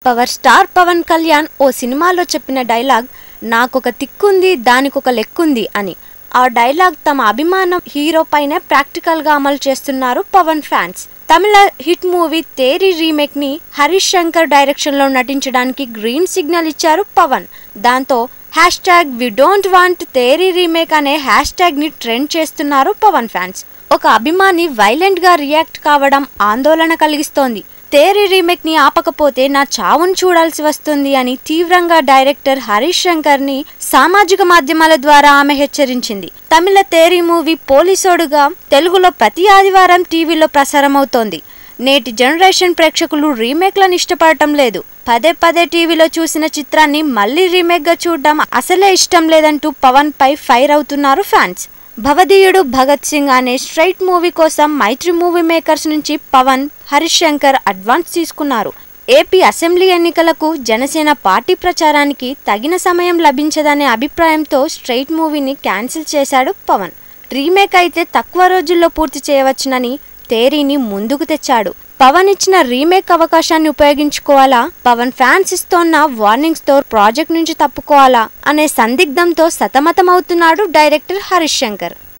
Power star Pawan Kalyan ఓ సినిమాలో చెప్పిన dialogue నాకొక తిక్కుంది దానికొక లెక్కుంది అని. ఆ డైలాగ్ తమ అభిమానం హీరో పైనే ప్రాక్టికల్ గా అమలు చేస్తున్నారు పవన్ ఫ్యాన్స్. తమిళ హిట్ మూవీ తేరి రీమేక్ ని హరీష్ శంకర్ డైరెక్షన్ లో నటించడానికి గ్రీన్ సిగ్నల్ ఇచ్చారు పవన్. దాంతో #we don't want Theri remake అనే హ్యాష్ ని ట్రెండ్ చేస్తున్నారు పవన్ ఫ్యాన్స్. ఒక అభిమాని వైలెంట్ గా రియాక్ట్ కావడం ఆందోళన కలిగిస్తోంది. తేరి రీమేక్ ని ఆపకపోతే నా చావును చూడాల్సి వస్తుంది అని తీవ్రంగా డైరెక్టర్ హరీష్ శంకర్ ని సామాజిక మాధ్యమాల ద్వారా ఆమె హెచ్చరించింది. తమిళ తేరి మూవీ పోలీసోడుగా తెలుగులో ప్రతి ఆదివారం టీవీలో ప్రసారమవుతోంది. నేటి జనరేషన్ ప్రేక్షకులు రీమేక్లను ఇష్టపడటం లేదు. పదే టీవీలో చూసిన చిత్రాన్ని మళ్లీ రీమేక్ గా చూడడం అసలే ఇష్టం లేదంటూ పవన్ పై ఫైర్ అవుతున్నారు ఫ్యాన్స్. భవదీయుడు భగత్ సింగ్ అనే స్ట్రైట్ మూవీ కోసం మైత్రి మూవీ మేకర్స్ నుంచి పవన్, హరీష్ శంకర్ అడ్వాన్స్ తీసుకున్నారు. ఏపీ అసెంబ్లీ ఎన్నికలకు జనసేన పార్టీ ప్రచారానికి తగిన సమయం లభించదనే అభిప్రాయంతో స్ట్రైట్ మూవీని క్యాన్సిల్ చేశాడు పవన్. రీమేక్ అయితే తక్కువ రోజుల్లో పూర్తి చేయవచ్చునని తేరీని ముందుకు తెచ్చాడు. పవన్ ఇచ్చిన రీమేక్ అవకాశాన్ని ఉపయోగించుకోవాలా, పవన్ ఫ్యాన్స్ ఇస్తోన్న వార్నింగ్స్ తో ప్రాజెక్ట్ నుంచి తప్పుకోవాలా అనే సందిగ్ధంతో సతమతమవుతున్నాడు డైరెక్టర్ హరీష్ శంకర్.